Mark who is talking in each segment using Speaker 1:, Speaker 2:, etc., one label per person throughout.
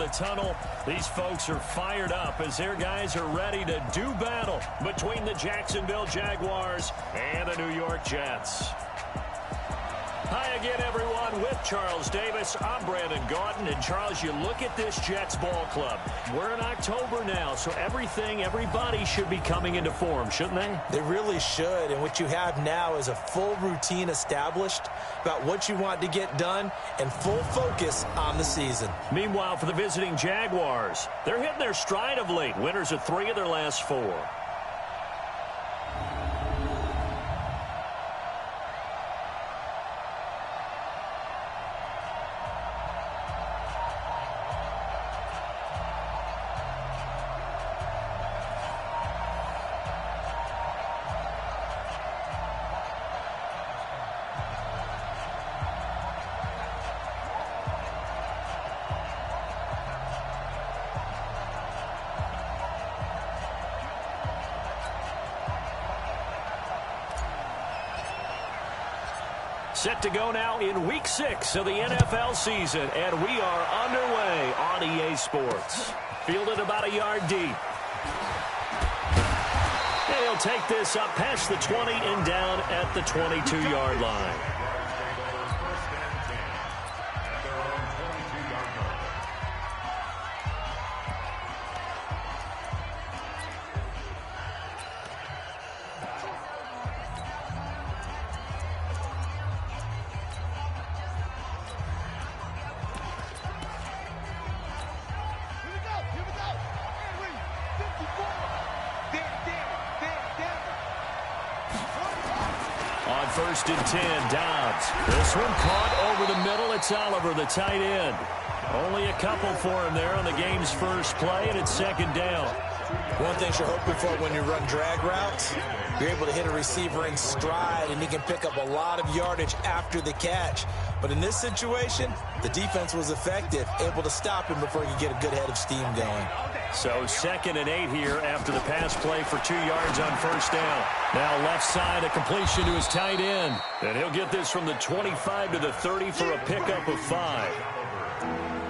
Speaker 1: of the tunnel. These folks are fired up as their guys are ready to do battle between the Jacksonville Jaguars and the New York Jets. Hi again, everyone. With Charles Davis, I'm Brandon Gaudin. And, Charles, you look at this Jets ball club. We're in October now, so everybody should be coming into form, shouldn't they?
Speaker 2: They really should. And what you have now is a full routine established about what you want to get done and full focus on the season.
Speaker 1: Meanwhile, for the visiting Jaguars, they're hitting their stride of late. Winners of 3 of their last 4. Set to go now in Week 6 of the NFL season, and we are underway on EA Sports. Fielded about a yard deep. And he'll take this up past the 20 and down at the 22-yard line. On 1st and 10, Dobbs. This one caught over the middle. It's Oliver, the tight end. Only a couple for him there on the game's first play, and it's 2nd down.
Speaker 2: One thing you're hoping for when you run drag routes, you're able to hit a receiver in stride, and he can pick up a lot of yardage after the catch. But in this situation, the defense was effective, able to stop him before he could get a good head of steam going.
Speaker 1: So 2nd and 8 here after the pass play for 2 yards on 1st down. Now left side, a completion to his tight end. And he'll get this from the 25 to the 30 for a pickup of 5.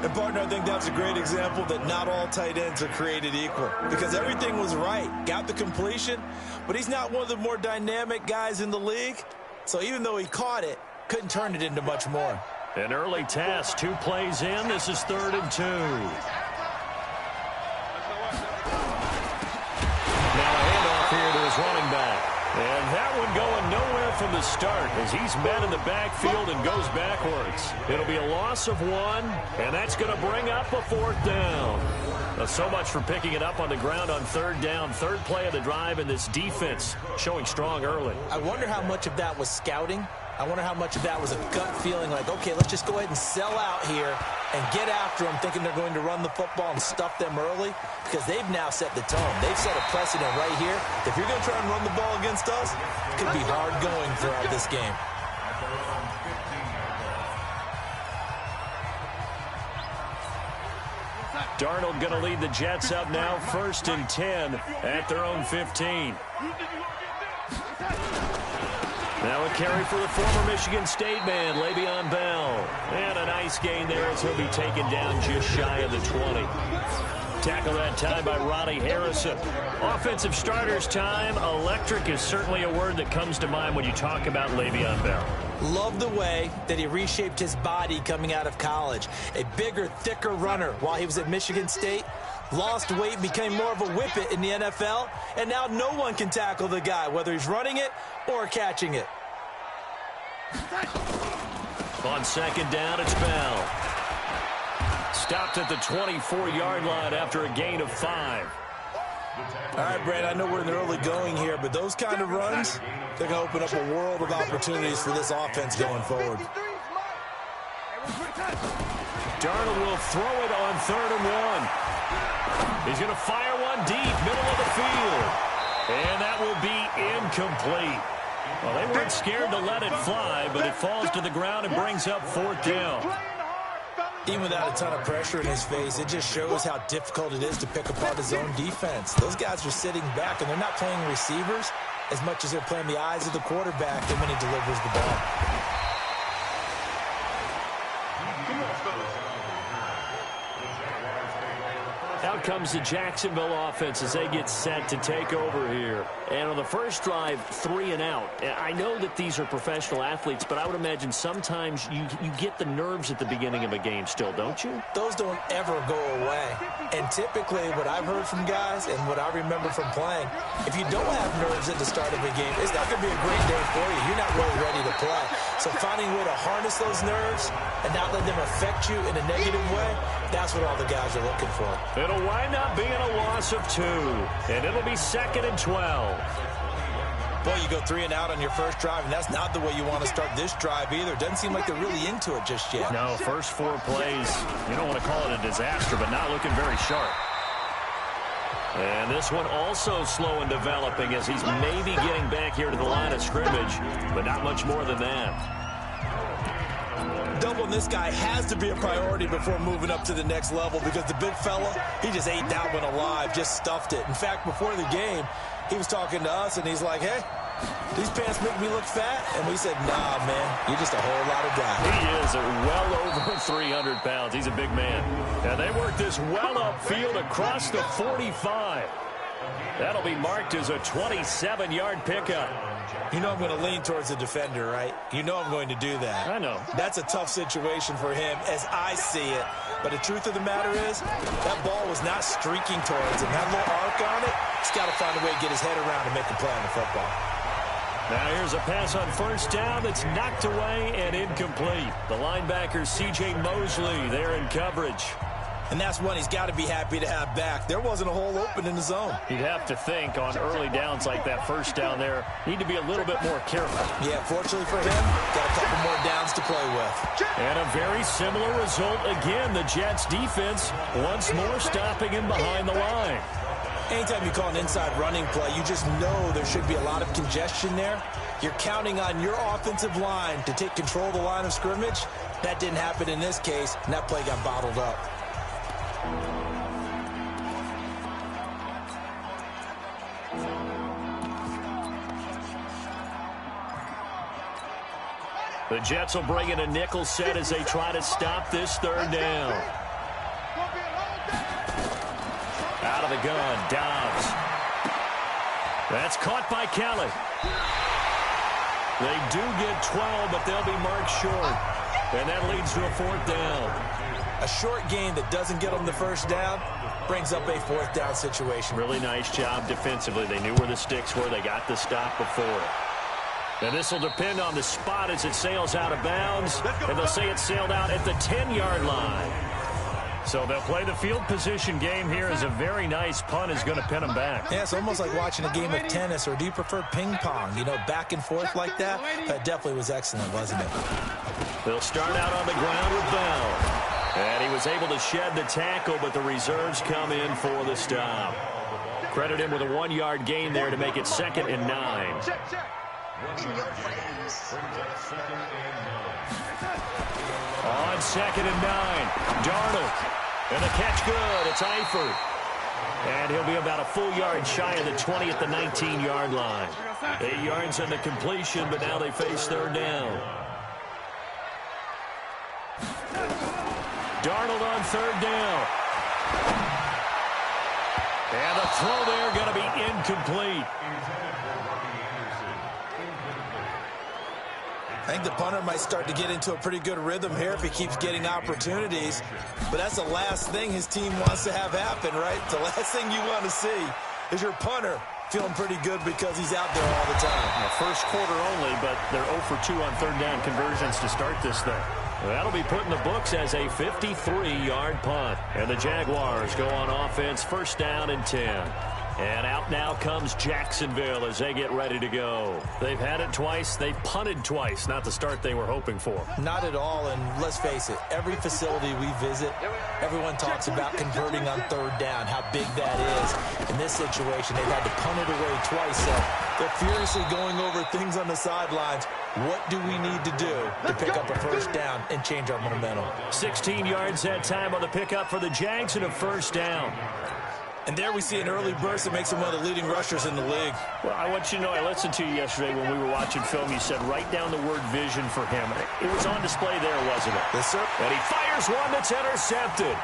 Speaker 2: And, partner, I think that's a great example that not all tight ends are created equal, because everything was right. Got the completion, but he's not one of the more dynamic guys in the league. So even though he caught it, couldn't turn it into much more.
Speaker 1: An early task, 2 plays in. This is 3rd and 2. Here to his running back. And that one going nowhere from the start as he's met in the backfield and goes backwards. It'll be a loss of 1, and that's going to bring up a 4th down. Now, so much for picking it up on the ground on 3rd down. 3rd play of the drive, and this defense showing strong early.
Speaker 2: I wonder how much of that was scouting. I wonder how much of that was a gut feeling like, okay, let's just go ahead and sell out here and get after them, thinking they're going to run the football and stuff them early, because they've now set the tone. They've set a precedent right here. If you're going to try and run the ball against us, it could be hard going throughout this game.
Speaker 1: Darnold going to lead the Jets up now, 1st and 10 at their own 15. Now a carry for the former Michigan State man, Le'Veon Bell. And a nice gain there as he'll be taken down just shy of the 20. Tackle that time by Ronnie Harrison. Offensive starters time. Electric is certainly a word that comes to mind when you talk about Le'Veon Bell.
Speaker 2: Love the way that he reshaped his body coming out of college. A bigger, thicker runner while he was at Michigan State. Lost weight, became more of a whippet in the NFL, and now no one can tackle the guy, whether he's running it or catching it.
Speaker 1: On 2nd down, it's Bell. Stopped at the 24-yard line after a gain of 5.
Speaker 2: All right, Brad, I know we're in the early going here, but those kind of runs, they're going to open up a world of opportunities for this offense going forward.
Speaker 1: Darnold will throw it on 3rd and 1. He's going to fire one deep, middle of the field. And that will be incomplete. Well, they weren't scared to let it fly, but it falls to the ground and brings up 4th down.
Speaker 2: Even without a ton of pressure in his face, it just shows how difficult it is to pick apart his own defense. Those guys are sitting back, and they're not playing receivers as much as they're playing the eyes of the quarterback and when he delivers the ball.
Speaker 1: Out comes the Jacksonville offense as they get set to take over here. And on the first drive, 3 and out. I know that these are professional athletes, but I would imagine sometimes you get the nerves at the beginning of a game still, don't you?
Speaker 2: Those don't ever go away. And typically what I've heard from guys and what I remember from playing, if you don't have nerves at the start of a game, it's not going to be a great day for you. You're not really ready to play. So finding a way to harness those nerves and not let them affect you in a negative way, that's what all the guys are looking for.
Speaker 1: It'll wind up being a loss of 2, and it'll be 2nd and 12.
Speaker 2: Boy, you go 3 and out on your first drive, and that's not the way you want to start this drive either. Doesn't seem like they're really into it just yet.
Speaker 1: No, first 4 plays, you don't want to call it a disaster, but not looking very sharp. And this one also slow in developing as he's maybe getting back here to the line of scrimmage, but not much more than that.
Speaker 2: Doubling this guy has to be a priority before moving up to the next level because the big fella, he just ate that one alive, just stuffed it. In fact, before the game, he was talking to us, and he's like, hey, these pants make me look fat? And we said, nah, man, you're just a whole lot of guy.
Speaker 1: He is well over 300 pounds. He's a big man. And they work this well upfield across the 45. That'll be marked as a 27-yard pickup.
Speaker 2: You know I'm going to lean towards the defender, right? You know I'm going to do that.
Speaker 1: I know.
Speaker 2: That's a tough situation for him as I see it. But the truth of the matter is, that ball was not streaking towards him. That little arc on it, he's got to find a way to get his head around and make a play on the football.
Speaker 1: Now here's a pass on first down that's knocked away and incomplete. The linebacker, C.J. Mosley, there in coverage.
Speaker 2: And that's one he's got to be happy to have back. There wasn't a hole open in the zone.
Speaker 1: You'd have to think on early downs like that first down there, need to be a little bit more careful.
Speaker 2: Yeah, fortunately for him, got a couple more downs to play with.
Speaker 1: And a very similar result again. The Jets defense once more stopping him behind the line.
Speaker 2: Anytime you call an inside running play, you just know there should be a lot of congestion there. You're counting on your offensive line to take control of the line of scrimmage. That didn't happen in this case, and that play got bottled up.
Speaker 1: The Jets will bring in a nickel set as they try to stop this third down. Out of the gun, Dobbs. That's caught by Kelly. They do get 12, but they'll be marked short. And that leads to a 4th down.
Speaker 2: A short gain that doesn't get them the first down brings up a 4th down situation.
Speaker 1: Really nice job defensively. They knew where the sticks were. They got the stop before. And this will depend on the spot as it sails out of bounds. And they'll say it sailed out at the 10-yard line. So they'll play the field position game here as a very nice punt is going to pin them back.
Speaker 2: Yeah, it's almost like watching a game of tennis, or do you prefer ping pong? You know, back and forth like that? That definitely was excellent, wasn't it?
Speaker 1: They'll start out on the ground with Bell. And he was able to shed the tackle, but the reserves come in for the stop. Credit him with a 1-yard gain there to make it 2nd and 9. On 2nd and 9, Darnold. And the catch good. It's Eifert. And he'll be about a full yard shy of the 20 at the 19-yard line. 8 yards on the completion, but now they face third down. Darnold on third down. And the throw there going to be incomplete.
Speaker 2: I think the punter might start to get into a pretty good rhythm here if he keeps getting opportunities. But that's the last thing his team wants to have happen, right? The last thing you want to see is your punter feeling pretty good because he's out there all the time.
Speaker 1: Now, first quarter only, but they're 0 for 2 on third down conversions to start this thing. That'll be put in the books as a 53-yard punt. And the Jaguars go on offense, first down and 10. And out now comes Jacksonville as they get ready to go. They've had it twice. They've punted twice. Not the start they were hoping for.
Speaker 2: Not at all, and let's face it, every facility we visit, everyone talks about converting on third down, how big that is. In this situation, they've had to punt it away twice, so they're furiously going over things on the sidelines. What do we need to do to pick up a first down and change our momentum?
Speaker 1: 16 yards that time on the pickup for the Jags and a first down.
Speaker 2: And there we see an early burst that makes him one of the leading rushers in the league.
Speaker 1: Well, I want you to know, I listened to you yesterday when we were watching film. You said write down the word vision for him. It was on display there, wasn't it?
Speaker 2: Yes, sir.
Speaker 1: And he fires one that's intercepted.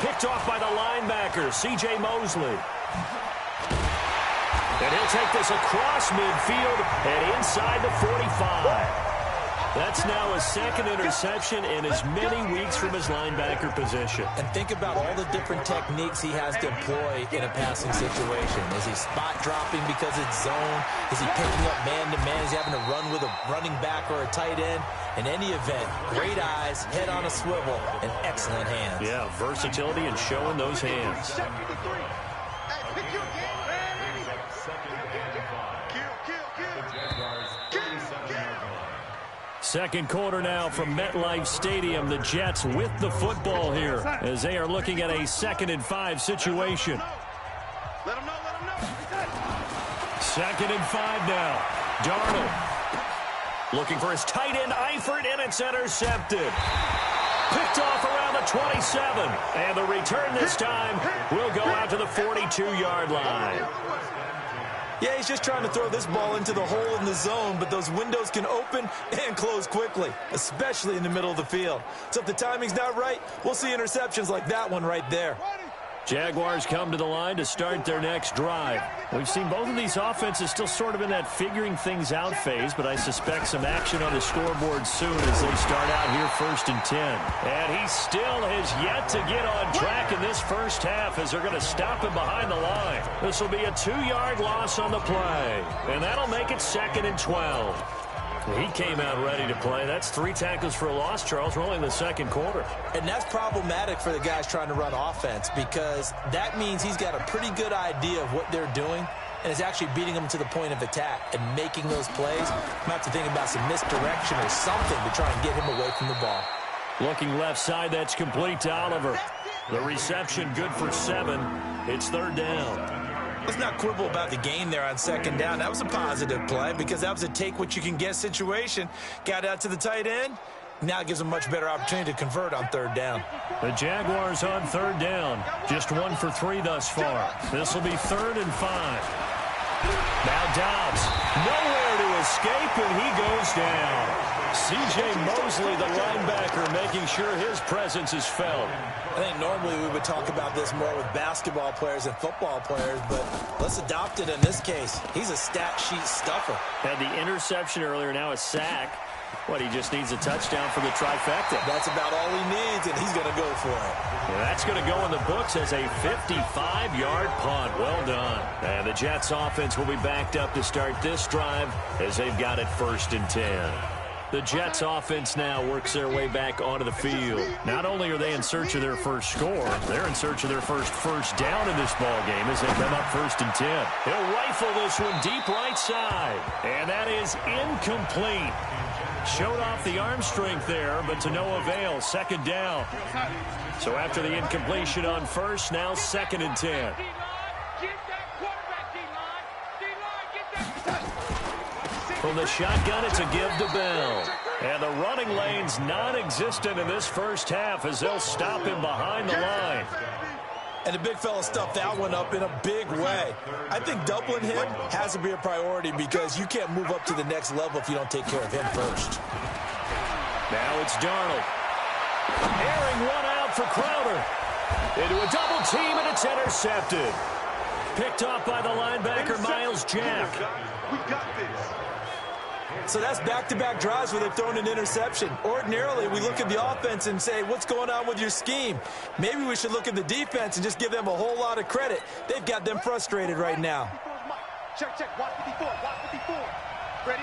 Speaker 1: Picked off by the linebacker, C.J. Mosley. And he'll take this across midfield and inside the 45. That's now his second interception in as many weeks from his linebacker position.
Speaker 2: And think about all the different techniques he has to employ in a passing situation. Is he spot dropping because it's zone? Is he picking up man-to-man? Is he having to run with a running back or a tight end? In any event, great eyes, head on a swivel, and excellent hands.
Speaker 1: Yeah, versatility and showing those hands. Second quarter now from MetLife Stadium. The Jets with the football here as they are looking at a 2nd and 5 situation.
Speaker 3: Let him know.
Speaker 1: 2nd and 5 now. Darnold looking for his tight end Eifert, and it's intercepted. Picked off around the 27. And the return this time will go out to the 42-yard line.
Speaker 2: Yeah, he's just trying to throw this ball into the hole in the zone, but those windows can open and close quickly, especially in the middle of the field. So if the timing's not right, we'll see interceptions like that one right there.
Speaker 1: Jaguars come to the line to start their next drive. We've seen both of these offenses still sort of in that figuring things out phase, but I suspect some action on the scoreboard soon as they start out here 1st and 10. And he still has yet to get on track in this first half as they're going to stop him behind the line. This will be a 2-yard loss on the play, and that'll make it 2nd and 12. He came out ready to play. That's 3 tackles for a loss, Charles. We're only in the second quarter.
Speaker 2: And that's problematic for the guys trying to run offense because that means he's got a pretty good idea of what they're doing and is actually beating them to the point of attack and making those plays. You might have to think about some misdirection or something to try and get him away from the ball.
Speaker 1: Looking left side, that's complete to Oliver. The reception good for 7. It's 3rd down.
Speaker 2: Let's not quibble about the gain there on 2nd down. That was a positive play because that was a take-what-you-can-get situation. Got out to the tight end. Now it gives them a much better opportunity to convert on 3rd down.
Speaker 1: The Jaguars on 3rd down. Just 1 for 3 thus far. This will be 3rd and 5. Now Dobbs. Nowhere to escape, and he goes down. C.J. Mosley, the linebacker, making sure his presence is felt.
Speaker 2: I think normally we would talk about this more with basketball players and football players, but let's adopt it in this case. He's a stat sheet stuffer.
Speaker 1: Had the interception earlier, now a sack. What, he just needs a touchdown for the trifecta.
Speaker 2: That's about all he needs, and he's going to go for it.
Speaker 1: Well, that's going to go in the books as a 55-yard punt. Well done. And the Jets offense will be backed up to start this drive as they've got it 1st and 10. The Jets offense now works their way back onto the field. Not only are they in search of their first score, they're in search of their first down in this ball game as they come up 1st and 10. He'll rifle this one deep right side. And that is incomplete. Showed off the arm strength there, but to no avail. 2nd down. So after the incompletion on 1st, now 2nd and 10. From the shotgun, it's a give to Bell. And the running lane's non-existent in this first half as they'll stop him behind the line.
Speaker 2: And the big fella stuffed that one up in a big way. I think doubling him has to be a priority because you can't move up to the next level if you don't take care of him first.
Speaker 1: Now it's Darnold. Airing one out for Crowder. Into a double team, and it's intercepted. Picked off by the linebacker, Miles Jack.
Speaker 3: We got this.
Speaker 2: So that's back-to-back drives where they've thrown an interception. Ordinarily, we look at the offense and say, what's going on with your scheme? Maybe we should look at the defense and just give them a whole lot of credit. They've got them frustrated right now.
Speaker 3: Check. Watch 54. Ready?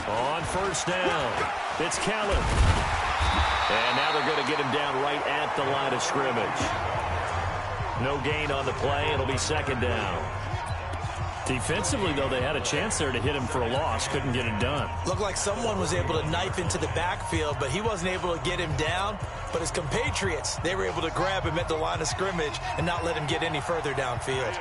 Speaker 1: On 1st down, it's Keller. And now they're going to get him down right at the line of scrimmage. No gain on the play. It'll be 2nd down. Defensively, though, they had a chance there to hit him for a loss. Couldn't get it done.
Speaker 2: Looked like someone was able to knife into the backfield, but he wasn't able to get him down. But his compatriots, they were able to grab him at the line of scrimmage and not let him get any further downfield.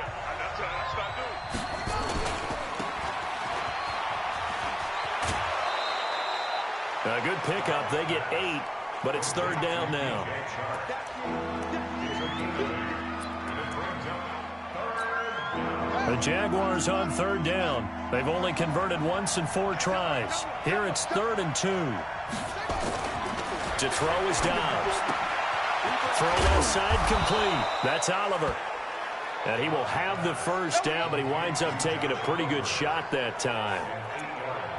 Speaker 1: A good pickup. They get 8, but it's 3rd down now. The Jaguars on 3rd down. They've only converted once in 4 tries. Here it's 3rd and 2. To throw is Dobbs. Throw left side complete. That's Oliver. And he will have the first down, but he winds up taking a pretty good shot that time.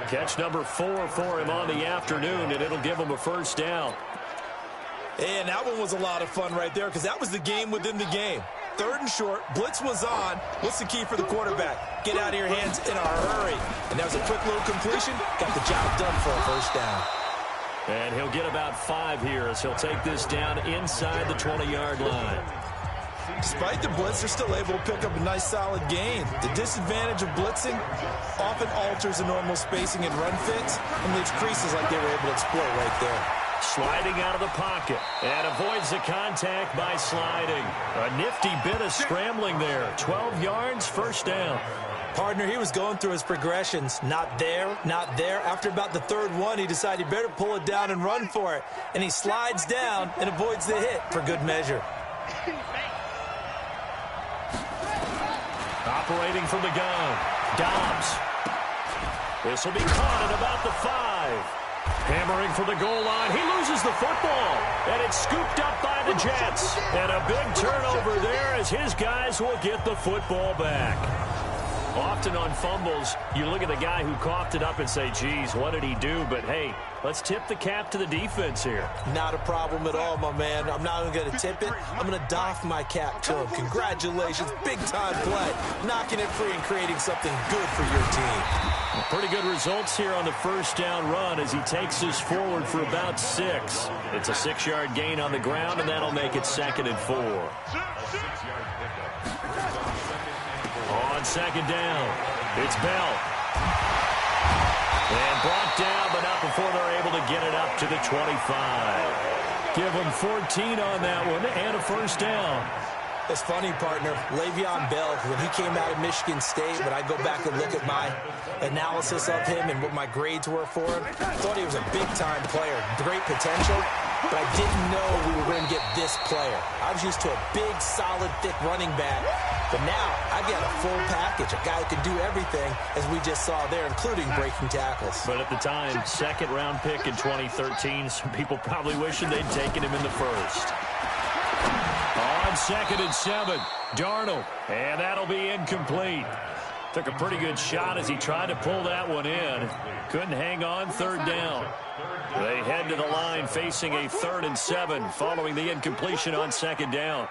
Speaker 1: Catch number 4 for him on the afternoon, and it'll give him a first down.
Speaker 2: And that one was a lot of fun right there because that was the game within the game. 3rd and short, blitz was on. What's the key for the quarterback? Get out of your hands in a hurry. And that was a quick little completion. Got the job done for a first down.
Speaker 1: And he'll get about 5 here as he'll take this down inside the 20-yard line.
Speaker 2: Despite the blitz, they're still able to pick up a nice, solid gain. The disadvantage of blitzing often alters the normal spacing and run fits and leaves creases like they were able to exploit right there.
Speaker 1: Sliding out of the pocket and avoids the contact by sliding. A nifty bit of scrambling there. 12 yards, first down.
Speaker 2: Partner, he was going through his progressions. Not there, not there. After about the 3rd one, he decided he better pull it down and run for it. And he slides down and avoids the hit for good measure.
Speaker 1: Operating from the gun, Dobbs. This will be caught at about the 5. Hammering for the goal line. He loses the football. And it's scooped up by the Jets. And a big turnover there as his guys will get the football back. Often on fumbles, you look at the guy who coughed it up and say, geez, what did he do? But, hey, let's tip the cap to the defense here.
Speaker 2: Not a problem at all, my man. I'm not even going to tip it. I'm going to doff my cap to him. Congratulations. Big-time play. Knocking it free and creating something good for your team.
Speaker 1: Pretty good results here on the first down run as he takes us forward for about 6. It's a 6-yard gain on the ground, and that'll make it 2nd and 4. On 2nd down, it's Bell. And brought down, but not before they're able to get it up to the 25. Give them 14 on that one and a first down.
Speaker 2: It's funny, partner. Le'Veon Bell, when he came out of Michigan State, when I go back and look at my analysis of him and what my grades were for him, I thought he was a big-time player, great potential, but I didn't know we were going to get this player. I was used to a big, solid, thick running back, but now I've got a full package, a guy who can do everything, as we just saw there, including breaking tackles.
Speaker 1: But at the time, 2nd-round pick in 2013, some people probably wishing they'd taken him in the 1st. On 2nd and 7, Darnold, and that'll be incomplete. Took a pretty good shot as he tried to pull that one in. Couldn't hang on, 3rd down. They head to the line facing a 3rd and 7 following the incompletion on 2nd down.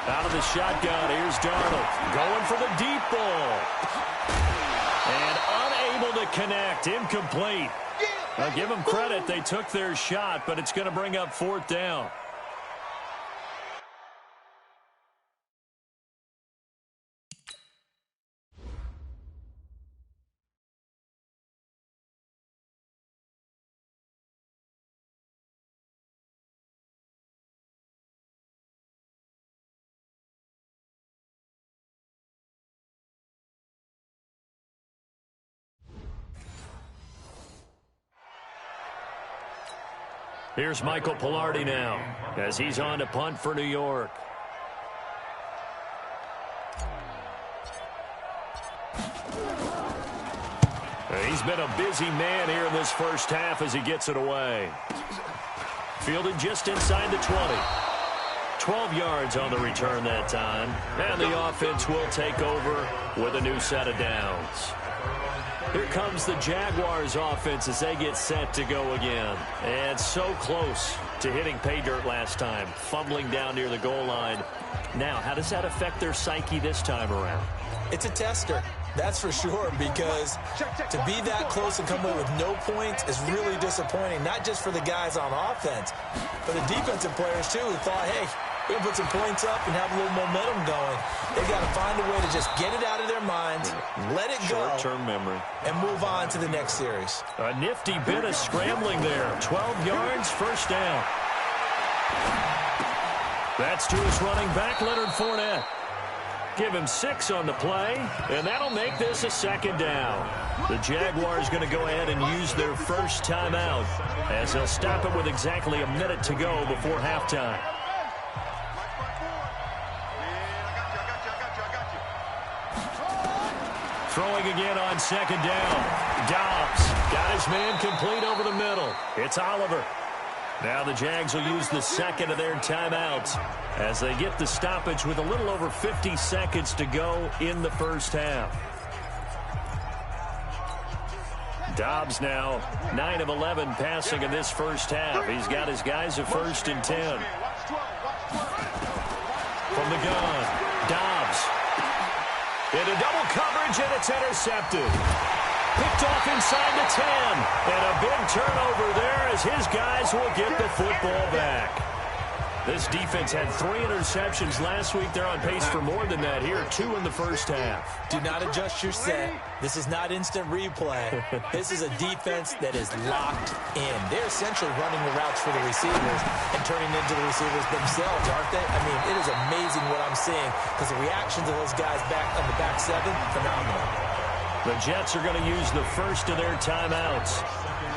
Speaker 1: Out of the shotgun, here's Darnold. Going for the deep ball. And unable to connect, incomplete. I'll give them credit, they took their shot, but it's going to bring up 4th down. Here's Michael Pilardi now as he's on to punt for New York. He's been a busy man here in this first half as he gets it away. Fielded just inside the 20. 12 yards on the return that time. And the offense will take over with a new set of downs. Here comes the Jaguars offense as they get set to go again. And so close to hitting pay dirt last time, fumbling down near the goal line. Now, how does that affect their psyche this time around?
Speaker 2: It's a tester, that's for sure, because to be that close and come away with no points is really disappointing, not just for the guys on offense, but the defensive players, too, who thought, hey, we can put some points up and have a little momentum going. They've got to find a way to just get it out of their minds, let it go,
Speaker 1: short-term memory,
Speaker 2: and move on to the next series.
Speaker 1: A nifty bit of scrambling there. 12 yards, first down. That's to his running back, Leonard Fournette. Give him 6 on the play, and that'll make this a 2nd down. The Jaguars going to go ahead and use their first timeout as they'll stop it with exactly a minute to go before halftime. Throwing again on second down. Dobbs got his man complete over the middle. It's Oliver. Now the Jags will use the second of their timeouts as they get the stoppage with a little over 50 seconds to go in the first half. Dobbs now 9 of 11 passing in this first half. He's got his guys at 1st and 10. From the gun, Dobbs. Into double coverage, and it's intercepted. Picked off inside the 10. And a big turnover there as his guys will get the football back. This defense had 3 interceptions last week. They're on pace for more than that here. 2 in the first half.
Speaker 2: Do not adjust your set. This is not instant replay. This is a defense that is locked in. They're essentially running the routes for the receivers and turning into the receivers themselves, aren't they? I mean, it is amazing what I'm seeing because the reactions of those guys back on the back 7, phenomenal.
Speaker 1: The Jets are going to use the first of their timeouts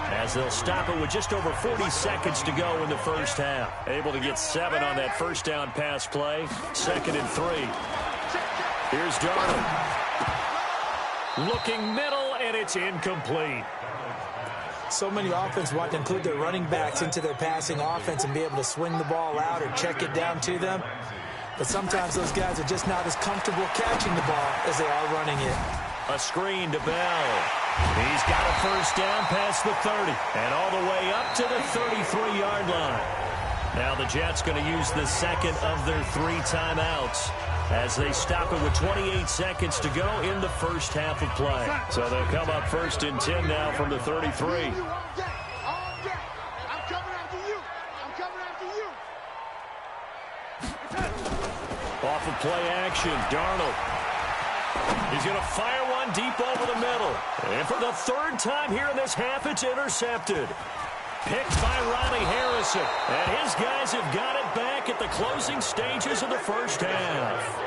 Speaker 1: as they'll stop it with just over 40 seconds to go in the first half. Able to get 7 on that first down pass play. 2nd and 3. Here's Darnold. Looking middle, and it's incomplete.
Speaker 2: So many offenses want to include their running backs into their passing offense and be able to swing the ball out or check it down to them. But sometimes those guys are just not as comfortable catching the ball as they are running it.
Speaker 1: A screen to Bell. He's got a first down past the 30 and all the way up to the 33-yard line. Now the Jets going to use the second of their 3 timeouts as they stop it with 28 seconds to go in the first half of play. So they'll come up 1st and 10 now from the 33. Off of play action, Darnold. He's going to fire one deep over the middle. And for the 3rd time here in this half, it's intercepted. Picked by Ronnie Harrison. And his guys have got it back at the closing stages of the first half.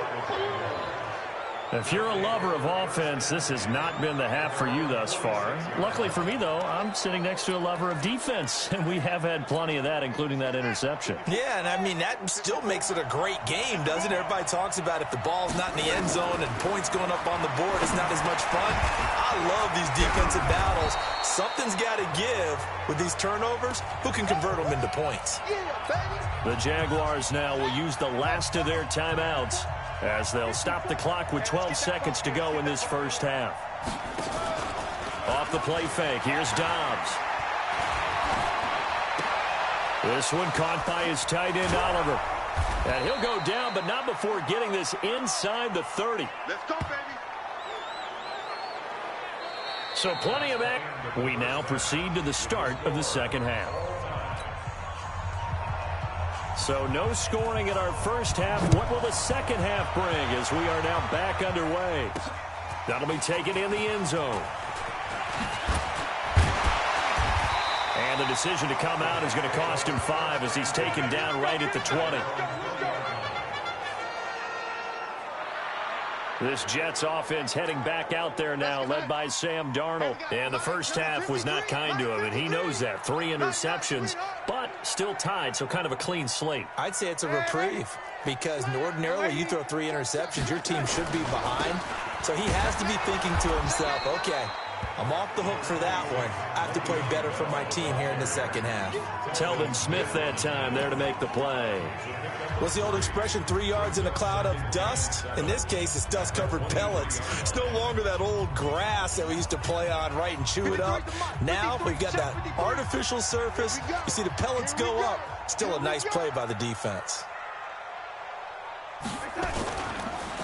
Speaker 1: If you're a lover of offense, this has not been the half for you thus far. Luckily for me, though, I'm sitting next to a lover of defense, and we have had plenty of that, including that interception.
Speaker 2: Yeah, and I mean, that still makes it a great game, doesn't it? Everybody talks about if the ball's not in the end zone and points going up on the board, it's not as much fun. I love these defensive battles. Something's got to give with these turnovers. Who can convert them into points?
Speaker 1: The Jaguars now will use the last of their timeouts as they'll stop the clock with 12 seconds to go in this first half. Off the play fake, here's Dobbs. This one caught by his tight end, Oliver. And he'll go down, but not before getting this inside the 30.
Speaker 3: Let's go, baby.
Speaker 1: So plenty of action. We now proceed to the start of the second half. So no scoring in our first half. What will the second half bring as we are now back underway? That'll be taken in the end zone. And the decision to come out is going to cost him 5 as he's taken down right at the 20. This Jets offense heading back out there now, led by Sam Darnold. And the first half was not kind to him, and he knows that. 3 interceptions, but still tied, so kind of a clean slate.
Speaker 2: I'd say it's a reprieve because ordinarily you throw 3 interceptions, your team should be behind. So he has to be thinking to himself, okay, I'm off the hook for that one. I have to play better for my team here in the second half.
Speaker 1: Telvin Smith that time there to make the play.
Speaker 2: What's the old expression, 3 yards in a cloud of dust? In this case, it's dust-covered pellets. It's no longer that old grass that we used to play on, right, and chew it up. Now we've got that artificial surface. You see the pellets go up. Still a nice play by the defense.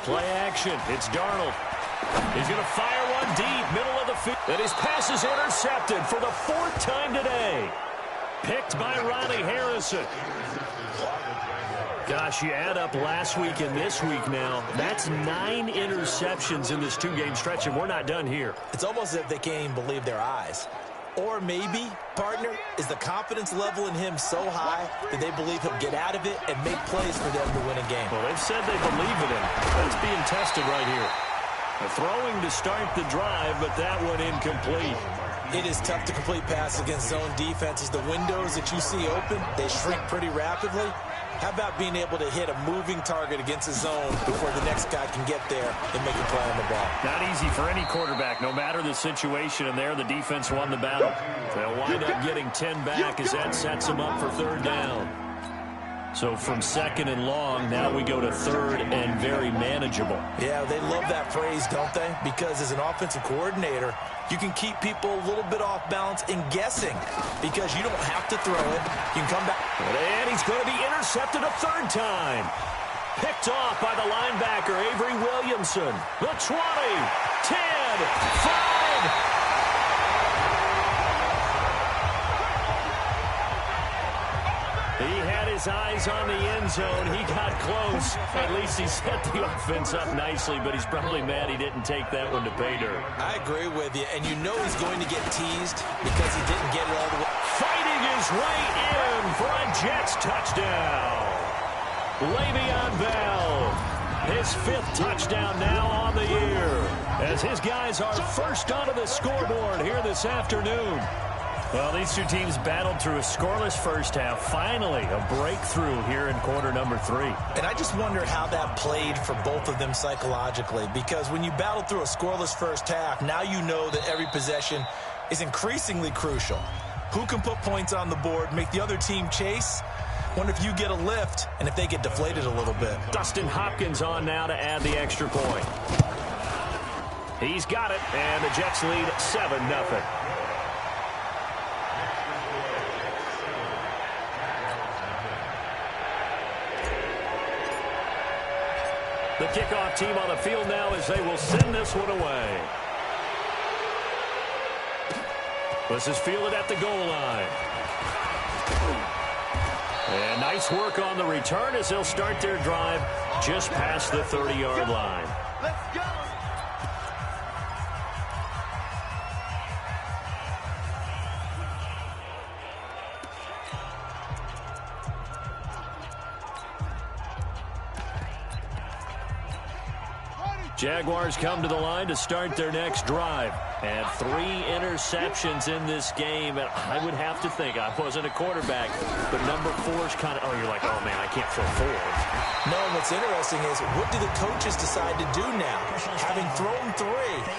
Speaker 1: Play action. It's Darnold. He's going to fire one deep, middle of the field. And his pass is intercepted for the 4th time today. Picked by Ronnie Harrison. Gosh, you add up last week and this week now. That's 9 interceptions in this 2-game stretch, and we're not done here.
Speaker 2: It's almost as if they can't even believe their eyes. Or maybe, partner, is the confidence level in him so high that they believe he'll get out of it and make plays for them to win a game.
Speaker 1: Well, they've said they believe in him. That's being tested right here. A throwing to start the drive, but that one incomplete.
Speaker 2: It is tough to complete passes against zone defenses. The windows that you see open, they shrink pretty rapidly. How about being able to hit a moving target against a zone before the next guy can get there and make a play on the ball?
Speaker 1: Not easy for any quarterback, no matter the situation, and there the defense won the battle. They'll wind up getting 10 back as that sets them up for third down. So from second and long, now we go to third and very manageable.
Speaker 2: Yeah, they love that phrase, don't they? Because as an offensive coordinator, you can keep people a little bit off balance and guessing because you don't have to throw it. You can come back.
Speaker 1: And he's going to be intercepted a third time. Picked off by the linebacker, Avery Williamson. The 20, 10, 5. He had his eyes on the end zone. He got close. At least he set the offense up nicely, but he's probably mad he didn't take that one to pay dirt.
Speaker 2: I agree with you, and you know he's going to get teased because he didn't get it all the way.
Speaker 1: Fighting his way in for a Jets touchdown. Le'Veon Bell, his 5th touchdown now on the year, as his guys are first onto the scoreboard here this afternoon. Well, these two teams battled through a scoreless first half. Finally, a breakthrough here in quarter number 3.
Speaker 2: And I just wonder how that played for both of them psychologically, because when you battle through a scoreless first half, now you know that every possession is increasingly crucial. Who can put points on the board, make the other team chase? Wonder if you get a lift and if they get deflated a little bit.
Speaker 1: Dustin Hopkins on now to add the extra point. He's got it, and the Jets lead 7-0. The kickoff team on the field now as they will send this one away. This is fielded at the goal line. And nice work on the return as they'll start their drive just past the 30-yard line.
Speaker 3: Let's go.
Speaker 1: Jaguars come to the line to start their next drive. And 3 interceptions in this game. And I would have to think, I wasn't a quarterback, but number 4's kind of, oh, you're like, oh, man, I can't throw 4.
Speaker 2: No, and what's interesting is, what do the coaches decide to do now? Having thrown 3,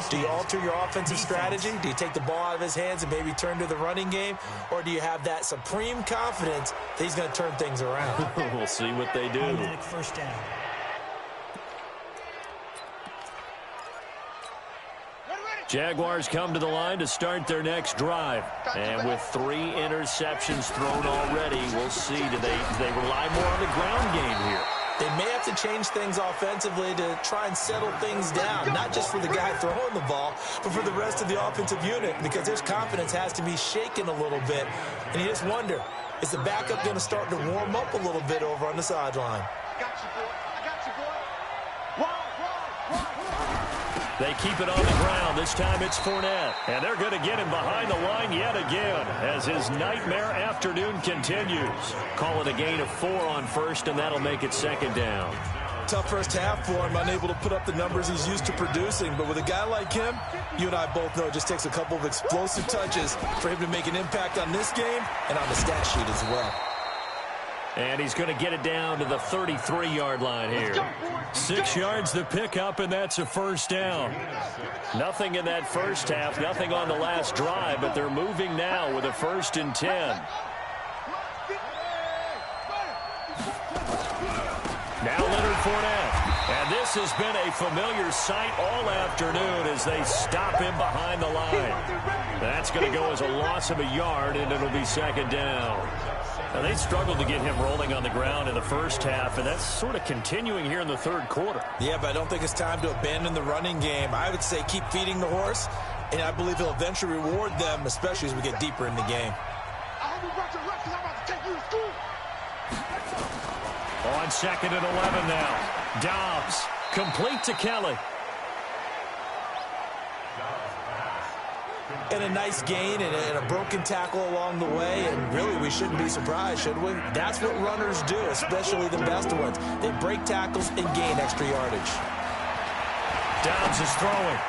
Speaker 2: do you alter your offensive strategy? Do you take the ball out of his hands and maybe turn to the running game? Or do you have that supreme confidence that he's going to turn things around?
Speaker 1: We'll see what they do.
Speaker 4: First down.
Speaker 1: Jaguars come to the line to start their next drive. And with 3 interceptions thrown already, we'll see. Do they rely more on the ground game here?
Speaker 2: They may have to change things offensively to try and settle things down, not just for the guy throwing the ball, but for the rest of the offensive unit, because his confidence has to be shaken a little bit. And you just wonder, is the backup going to start to warm up a little bit over on the sideline?
Speaker 3: I got you, boy. I got you, boy. Wide.
Speaker 1: They keep it on the ground. This time it's Fournette. And they're going to get him behind the line yet again as his nightmare afternoon continues. Call it a gain of 4 on first, and that'll make it second down.
Speaker 2: Tough first half for him, unable to put up the numbers he's used to producing. But with a guy like him, you and I both know it just takes a couple of explosive touches for him to make an impact on this game and on the stat sheet as well.
Speaker 1: And he's going to get it down to the 33-yard line here. 6 yards the pickup, and that's a first down. Nothing in that first half, nothing on the last drive, but they're moving now with a 1st and 10. Now Leonard Fournette. And this has been a familiar sight all afternoon as they stop him behind the line. That's going to go as a loss of a yard, and it'll be second down. Now, they struggled to get him rolling on the ground in the first half, and that's sort of continuing here in the third quarter.
Speaker 2: Yeah, but I don't think it's time to abandon the running game. I would say keep feeding the horse, and I believe he'll eventually reward them, especially as we get deeper in the game.
Speaker 3: I hope you brought your reps, 'cause I'm about to take you to school.
Speaker 1: On 2nd and 11 now. Dobbs, complete to Kelly.
Speaker 2: And a nice gain and a broken tackle along the way, and really we shouldn't be surprised, should we? That's what runners do, especially the best ones. They break tackles and gain extra yardage.
Speaker 1: Dobbs is throwing.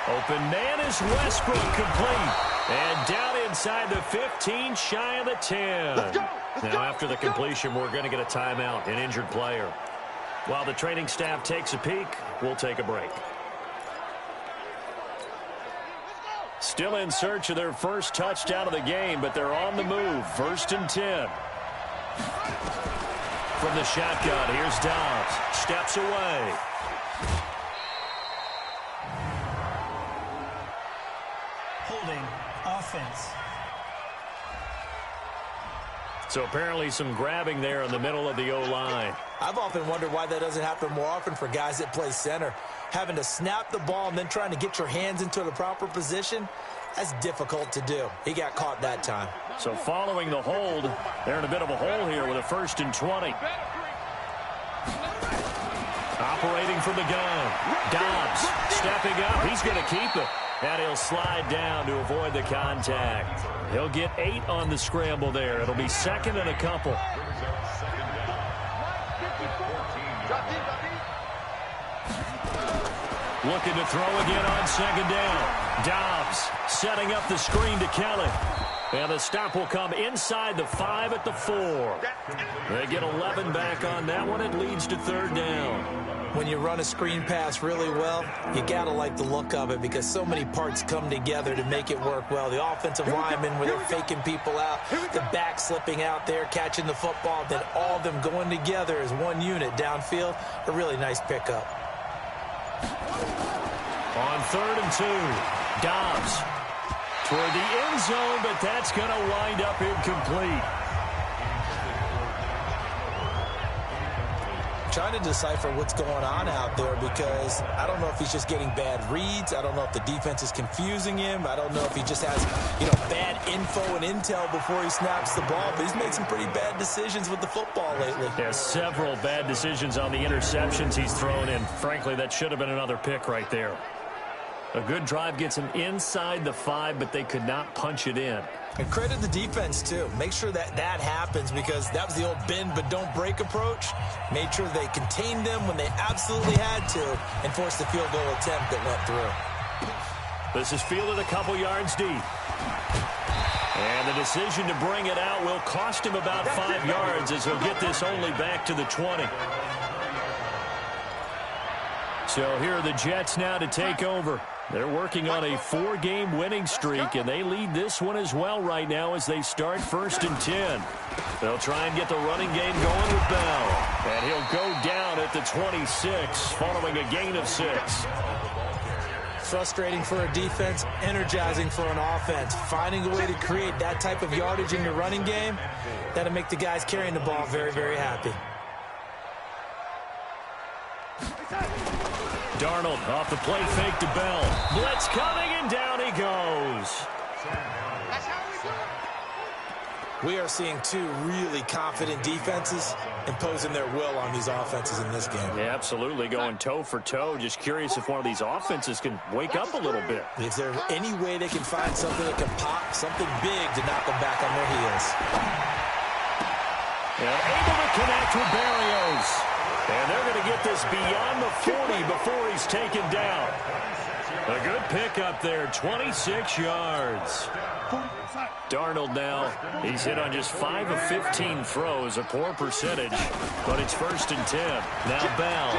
Speaker 1: Open man is Westbrook, complete. And down inside the 15, shy of the 10. Now, after the completion, we're going to get a timeout, an injured player. While the training staff takes a peek, we'll take a break. Still in search of their first touchdown of the game, but they're on the move. 1st and 10. From the shotgun, here's Dobbs. Steps away.
Speaker 4: Holding offense.
Speaker 1: So apparently some grabbing there in the middle of the O-line.
Speaker 2: I've often wondered why that doesn't happen more often for guys that play center. Having to snap the ball and then trying to get your hands into the proper position, that's difficult to do. He got caught that time.
Speaker 1: So following the hold, they're in a bit of a hole here with a 1st and 20. Operating from the gun. Dobbs stepping up. He's going to keep it. And he'll slide down to avoid the contact. He'll get 8 on the scramble there. It'll be 2nd and a couple. Looking to throw again on 2nd down. Dobbs setting up the screen to Kelly. And the stop will come inside the 5 at the 4. They get 11 back on that one. It leads to 3rd down.
Speaker 2: When you run a screen pass really well, you got to like the look of it because so many parts come together to make it work well. The offensive linemen, where they're faking people out, the back slipping out there, catching the football, then all of them going together as one unit downfield. A really nice pickup.
Speaker 1: On 3rd and 2, Dobbs toward the end zone, but that's going to wind up incomplete.
Speaker 2: Trying to decipher what's going on out there because I don't know if he's just getting bad reads. I don't know if the defense is confusing him. I don't know if he just has, bad info and intel before he snaps the ball. But he's made some pretty bad decisions with the football lately.
Speaker 1: Yeah, several bad decisions on the interceptions he's thrown in. Frankly, that should have been another pick right there. A good drive gets him inside the 5, but they could not punch it in.
Speaker 2: And credit the defense, too. Make sure that happens because that was the old bend but don't break approach. Made sure they contained them when they absolutely had to and forced the field goal attempt that went through.
Speaker 1: This is fielded a couple yards deep. And the decision to bring it out will cost him about 5 yards as he'll get this only back to the 20. So here are the Jets now to take over. They're working on a 4-game winning streak, and they lead this one as well right now as they start 1st and 10. They'll try and get the running game going with Bell. And he'll go down at the 26 following a gain of 6.
Speaker 2: Frustrating for a defense, energizing for an offense. Finding a way to create that type of yardage in your running game, that'll make the guys carrying the ball very, very happy.
Speaker 1: Darnold off the play fake to Bell. Blitz coming, and down he goes.
Speaker 2: We are seeing 2 really confident defenses imposing their will on these offenses in this game.
Speaker 1: Yeah, absolutely, going toe for toe. Just curious if one of these offenses can wake up a little bit.
Speaker 2: If there's any way they can find something that can pop, something big to knock them back on their heels.
Speaker 1: And able to connect with Berrios. And they're going to get this beyond the 40 before he's taken down. A good pickup there, 26 yards. Darnold now, he's hit on just 5 of 15 throws, a poor percentage, but it's 1st and 10. Now Bell.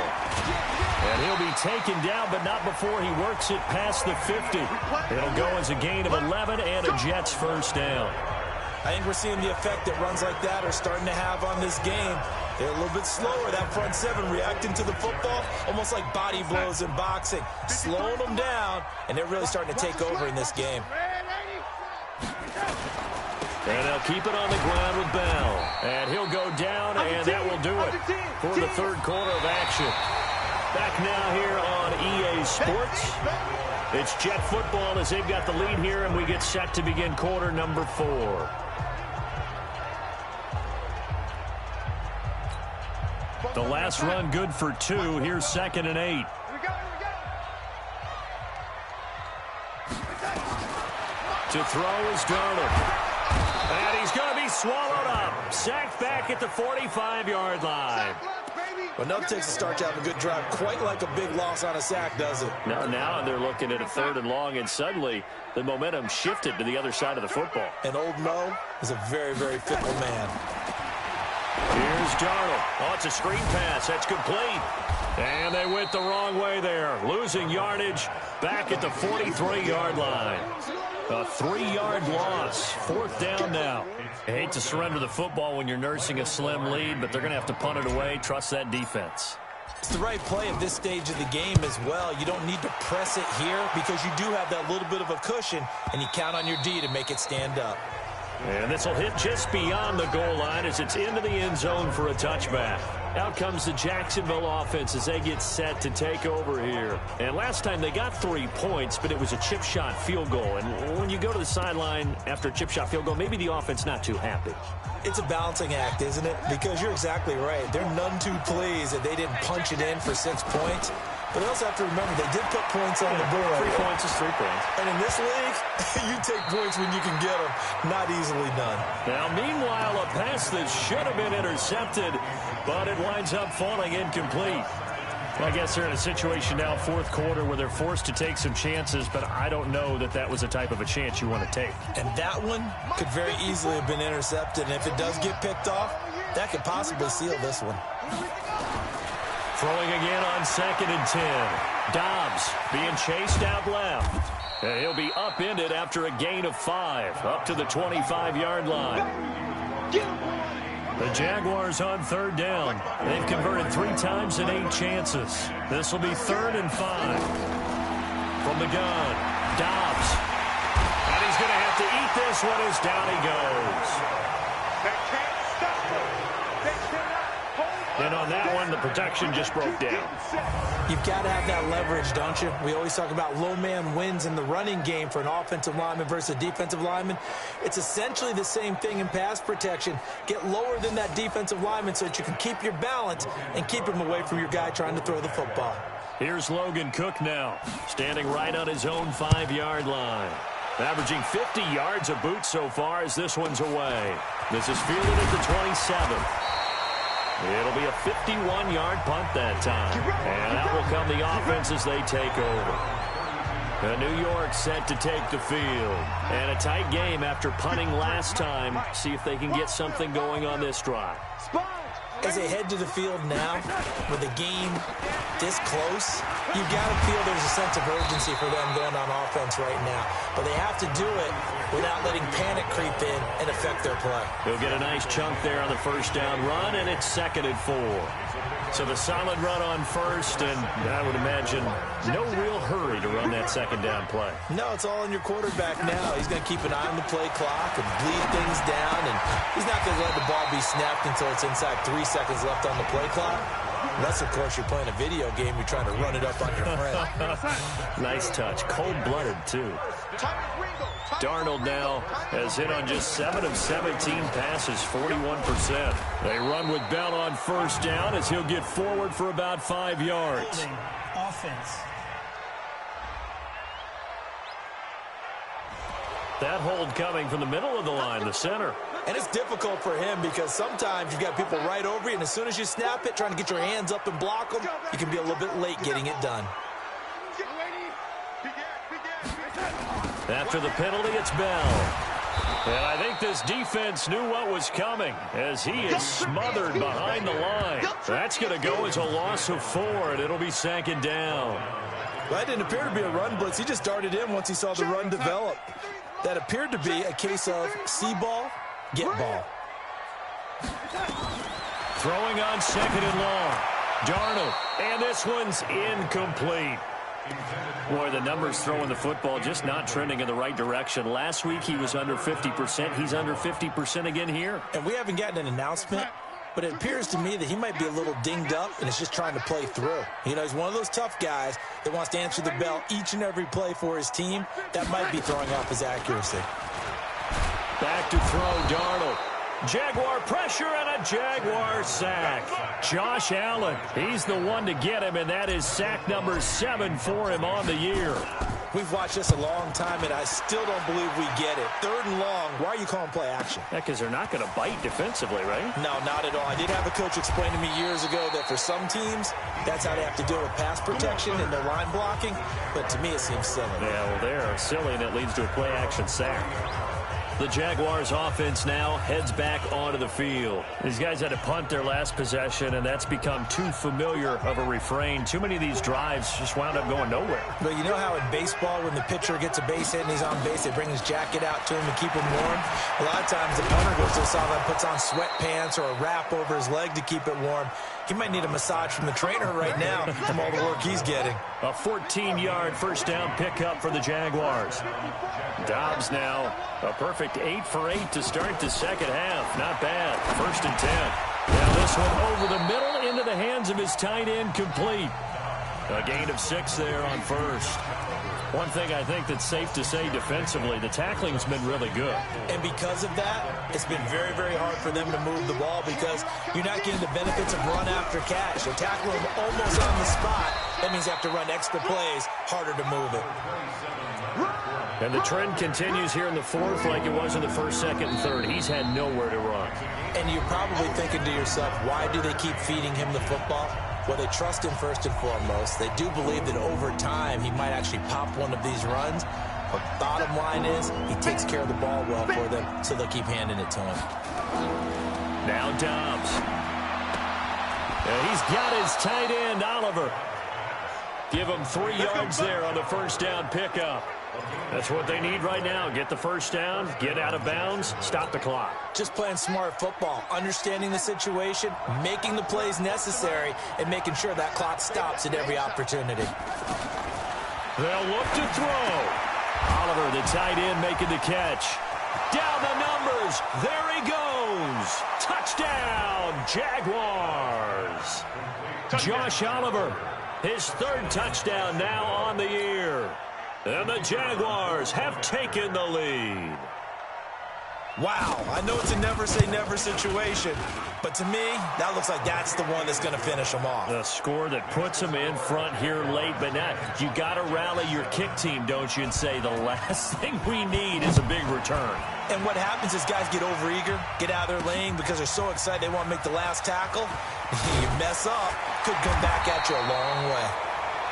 Speaker 1: And he'll be taken down, but not before he works it past the 50. It'll go as a gain of 11 and a Jets 1st down.
Speaker 2: I think we're seeing the effect that runs like that are starting to have on this game. They're a little bit slower, that front 7, reacting to the football, almost like body blows in boxing, slowing them down, and they're really starting to take over in this game.
Speaker 1: And they'll keep it on the ground with Bell. And he'll go down, and that will do it for the 3rd quarter of action. Back now here on EA Sports. It's Jet football as they've got the lead here, and we get set to begin quarter number 4. The last run good for 2. Here's 2nd and 8. To throw is Darnold. And he's going to be swallowed up. Sacked back at the 45-yard line.
Speaker 2: Well, no takes a start to have a good drive, quite like a big loss on a sack, does it?
Speaker 1: Now they're looking at a 3rd and long, and suddenly the momentum shifted to the other side of the football.
Speaker 2: And old Mo is a very, very fickle man.
Speaker 1: Here's Darnold. Oh, it's a screen pass. That's complete. And they went the wrong way there. Losing yardage back at the 43-yard line. A 3-yard loss. 4th down now. I hate to surrender the football when you're nursing a slim lead, but they're going to have to punt it away. Trust that defense.
Speaker 2: It's the right play at this stage of the game as well. You don't need to press it here because you do have that little bit of a cushion, and you count on your D to make it stand up.
Speaker 1: And this will hit just beyond the goal line as it's into the end zone for a touchback. Out comes the Jacksonville offense as they get set to take over here. And last time they got 3 points, but it was a chip shot field goal. And when you go to the sideline after a chip shot field goal, maybe the offense not too happy.
Speaker 2: It's a balancing act, isn't it? Because you're exactly right. They're none too pleased that they didn't punch it in for 6 points. But they also have to remember they did put points on the board.
Speaker 1: 3 points is 3 points.
Speaker 2: And in this league, you take points when you can get them. Not easily done.
Speaker 1: Now, meanwhile, a pass that should have been intercepted, but it winds up falling incomplete. I guess they're in a situation now, 4th quarter, where they're forced to take some chances, but I don't know that that was the type of a chance you want to take.
Speaker 2: And that one could very easily have been intercepted. And if it does get picked off, that could possibly seal this one.
Speaker 1: Throwing again on 2nd and 10. Dobbs being chased out left. And he'll be upended after a gain of 5, up to the 25-yard line. The Jaguars on 3rd down. They've converted 3 times in 8 chances. This will be 3rd and 5. From the gun, Dobbs. And he's going to have to eat this one as down he goes. And on that one, the protection just broke down.
Speaker 2: You've got to have that leverage, don't you? We always talk about low man wins in the running game for an offensive lineman versus a defensive lineman. It's essentially the same thing in pass protection. Get lower than that defensive lineman so that you can keep your balance and keep him away from your guy trying to throw the football.
Speaker 1: Here's Logan Cook now, standing right on his own 5-yard line. Averaging 50 yards a boot so far as this one's away. This is fielded at the 27. It'll be a 51-yard punt that time. And out will come the offense as they take over. New York set to take the field. And a tight game after punting last time. See if they can get something going on this drive.
Speaker 2: As they head to the field now, with the game this close, you've got to feel there's a sense of urgency for them going on offense right now. But they have to do it without letting panic creep in and affect their play.
Speaker 1: He'll get a nice chunk there on the 1st down run, and it's 2nd and 4. So the solid run on 1st, and I would imagine no real hurry to run that 2nd down play.
Speaker 2: No, it's all on your quarterback now. He's going to keep an eye on the play clock and bleed things down, and he's not going to let the ball be snapped until it's inside 3 seconds left on the play clock. Unless, of course, you're playing a video game, you're trying to run it up on your friend.
Speaker 1: Nice touch. Cold-blooded, too. Darnold now has hit on just 7 of 17 passes, 41%. They run with Bell on 1st down as he'll get forward for about 5 yards.
Speaker 4: Offense.
Speaker 1: That hold coming from the middle of the line, the center.
Speaker 2: And it's difficult for him because sometimes you've got people right over you, and as soon as you snap it, trying to get your hands up and block them, you can be a little bit late getting it done.
Speaker 1: After the penalty, it's Bell. And I think this defense knew what was coming as he is smothered behind the line. That's going to go as a loss of 4, and it'll be 2nd down.
Speaker 2: Well, that didn't appear to be a run blitz. He just darted in once he saw the run develop. That appeared to be a case of see ball, get ball.
Speaker 1: Throwing on 2nd and long. Darnold, and this one's incomplete. Boy, the numbers throwing the football just not trending in the right direction. Last week he was under 50%. He's under 50% again here.
Speaker 2: And we haven't gotten an announcement, but it appears to me that he might be a little dinged up and is just trying to play through. You know, he's one of those tough guys that wants to answer the bell each and every play for his team. That might be throwing off his accuracy.
Speaker 1: Back to throw, Darnold. Jaguar pressure and a Jaguar sack. Josh Allen, he's the one to get him, and that is sack number 7 for him on the year.
Speaker 2: We've watched this a long time, and I still don't believe we get it. 3rd and long, why are you calling play action?
Speaker 1: Yeah, because they're not going to bite defensively, right?
Speaker 2: No, not at all. I did have a coach explain to me years ago that for some teams, that's how they have to deal with pass protection and their line blocking, but to me it seems silly.
Speaker 1: Yeah, well, they're silly, and it leads to a play-action sack. The Jaguars offense now heads back onto the field. These guys had to punt their last possession, and that's become too familiar of a refrain. Too many of these drives just wound up going nowhere.
Speaker 2: But you know how in baseball, when the pitcher gets a base hit and he's on base, they bring his jacket out to him to keep him warm? A lot of times the punter goes to the sideline, puts on sweatpants or a wrap over his leg to keep it warm. He might need a massage from the trainer right now from all the work he's getting.
Speaker 1: A 14-yard first down pickup for the Jaguars. Dobbs now a perfect 8 for 8 to start the second half. Not bad. 1st and 10. Now this one over the middle into the hands of his tight end, complete. A gain of 6 there on first. One thing I think that's safe to say defensively, the tackling's been really good.
Speaker 2: And because of that, it's been very, very hard for them to move the ball because you're not getting the benefits of run after catch. They're tackling him almost on the spot. That means you have to run extra plays, harder to move it.
Speaker 1: And the trend continues here in the 4th like it was in the 1st, 2nd, and 3rd. He's had nowhere to run.
Speaker 2: And you're probably thinking to yourself, why do they keep feeding him the football? Well, they trust him first and foremost. They do believe that over time he might actually pop one of these runs. But bottom line is he takes care of the ball well for them, so they'll keep handing it to him.
Speaker 1: Now Dobbs. And he's got his tight end, Oliver. Give him 3 yards there on the first down pickup. That's what they need right now. Get the first down, get out of bounds, stop the clock.
Speaker 2: Just playing smart football, understanding the situation, making the plays necessary, and making sure that clock stops at every opportunity.
Speaker 1: They'll look to throw. Oliver, the tight end, making the catch. Down the numbers. There he goes. Touchdown, Jaguars. Josh Oliver, his 3rd touchdown now on the year. And the Jaguars have taken the lead.
Speaker 2: Wow, I know it's a never-say-never situation, but to me, that looks like that's the one that's going to finish them off.
Speaker 1: The score that puts them in front here late, but now you got to rally your kick team, don't you, and say the last thing we need is a big return.
Speaker 2: And what happens is guys get overeager, get out of their lane because they're so excited they want to make the last tackle. You mess up, could come back at you a long way.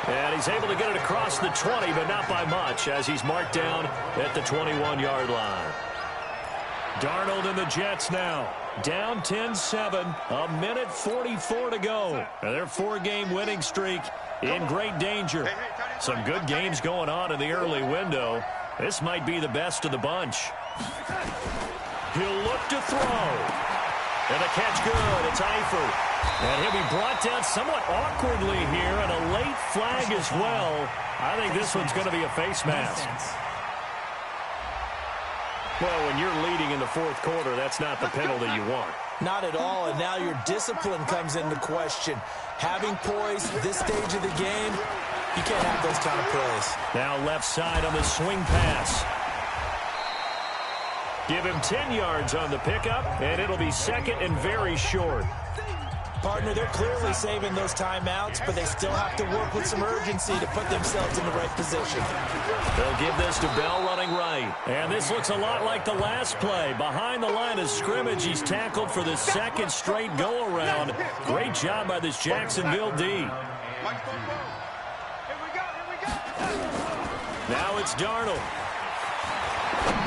Speaker 1: And he's able to get it across the 20, but not by much, as he's marked down at the 21-yard line. Darnold and the Jets now down 10-7, a minute 44 to go. And their 4-game winning streak in great danger. Some good games going on in the early window. This might be the best of the bunch. He'll look to throw. And the catch good. It's Eifert. And he'll be brought down somewhat awkwardly here, and a late flag as well. I think this one's going to be a face mask. Well, when you're leading in the 4th quarter, that's not the penalty you want.
Speaker 2: Not at all, and now your discipline comes into question. Having poise this stage of the game, you can't have those kind of plays.
Speaker 1: Now left side on the swing pass. Give him 10 yards on the pickup, and it'll be 2nd and very short.
Speaker 2: Partner, they're clearly saving those timeouts, but they still have to work with some urgency to put themselves in the right position.
Speaker 1: They'll give this to Bell running right. And this looks a lot like the last play. Behind the line of scrimmage, he's tackled for the 2nd straight go-around. Great job by this Jacksonville D. Now it's Darnold.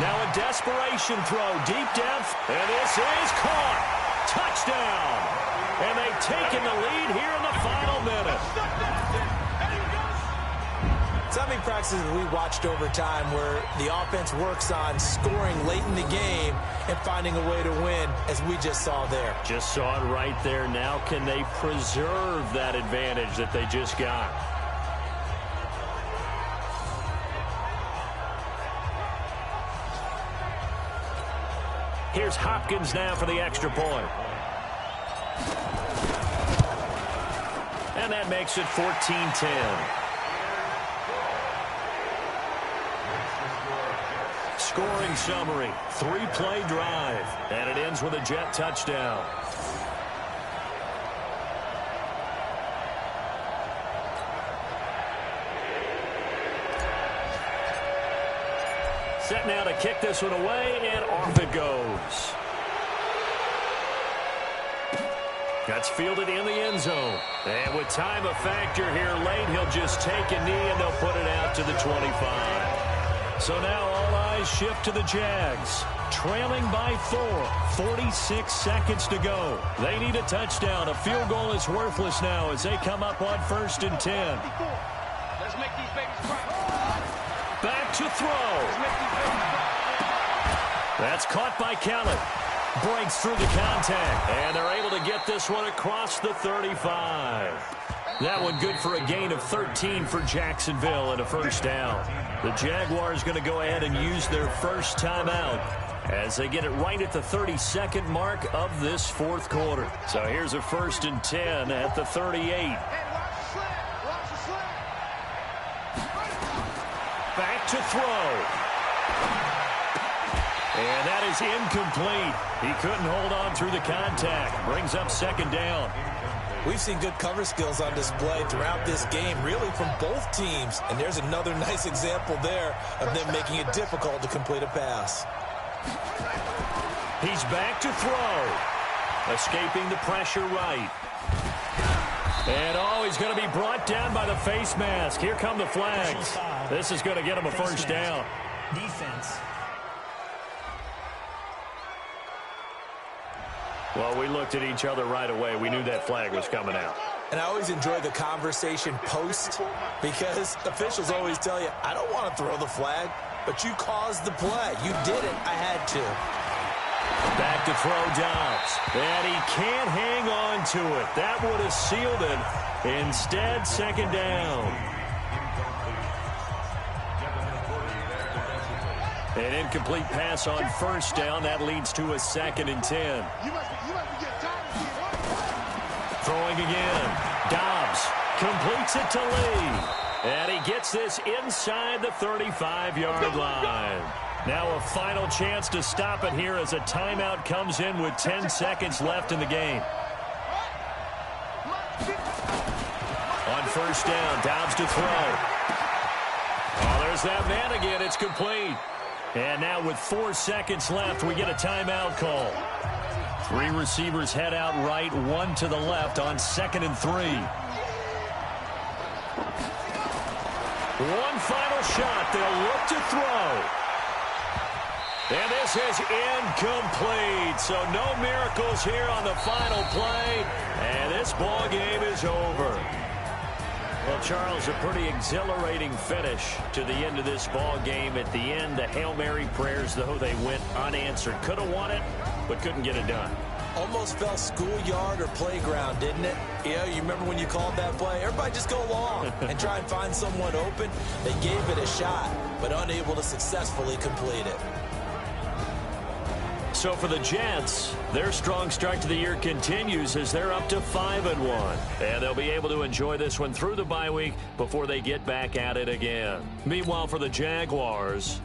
Speaker 1: Now a desperation throw deep down. And this is caught. Touchdown. And they've taken the lead here in the final minute.
Speaker 2: So many practices we watched over time where the offense works on scoring late in the game and finding a way to win, as we just saw there.
Speaker 1: Just saw it right there. Now can they preserve that advantage that they just got? Here's Hopkins now for the extra point. And that makes it 14-10. Scoring summary, 3-play drive, and it ends with a Jet touchdown. Set now to kick this one away, and off it goes. That's fielded in the end zone. And with time a factor here late, he'll just take a knee and they'll put it out to the 25. So now all eyes shift to the Jags. Trailing by 4, 46 seconds to go. They need a touchdown. A field goal is worthless now as they come up on 1st and 10.
Speaker 3: Let's make these babies cry.
Speaker 1: Back to throw.
Speaker 3: Let's make these babies cry.
Speaker 1: That's caught by Kelly. Breaks through the contact, and they're able to get this one across the 35. That one good for a gain of 13 for Jacksonville and a first down. The Jaguars going to go ahead and use their first timeout as they get it right at the 32nd mark of this fourth quarter. So here's a 1st and 10 at the 38.
Speaker 3: Hey, watch the slant. Watch the slant.
Speaker 1: Back to throw. And that is incomplete. He couldn't hold on through the contact. Brings up 2nd down.
Speaker 2: We've seen good cover skills on display throughout this game, really from both teams. And there's another nice example there of them making it difficult to complete a pass.
Speaker 1: He's back to throw. Escaping the pressure right. And he's going to be brought down by the face mask. Here come the flags. This is going to get him a first down.
Speaker 4: Defense.
Speaker 1: Well, we looked at each other right away. We knew that flag was coming out.
Speaker 2: And I always enjoy the conversation post because officials always tell you, I don't want to throw the flag, but you caused the play. You did it. I had to.
Speaker 1: Back to throw Dobbs. And he can't hang on to it. That would have sealed it. Instead, 2nd down. An incomplete pass on 1st down. That leads to a 2nd and 10.
Speaker 3: You must be getting tired.
Speaker 1: Throwing again. Dobbs completes it to Lee. And he gets this inside the 35-yard line. Now a final chance to stop it here as a timeout comes in with 10 seconds left in the game. On 1st down, Dobbs to throw. Oh, there's that man again. It's complete. And now with 4 seconds left, we get a timeout call. 3 receivers head out right, 1 to the left on 2nd and 3. One final shot. They'll look to throw. And this is incomplete. So no miracles here on the final play. And this ball game is over. Well, Charles, a pretty exhilarating finish to the end of this ball game. At the end, the Hail Mary prayers, though, they went unanswered. Could have won it, but couldn't get it done.
Speaker 2: Almost felt schoolyard or playground, didn't it? Yeah, you remember when you called that play? Everybody just go long and try and find someone open. They gave it a shot, but unable to successfully complete it.
Speaker 1: So for the Jets, their strong start to the year continues as they're up to 5-1. And they'll be able to enjoy this one through the bye week before they get back at it again. Meanwhile, for the Jaguars,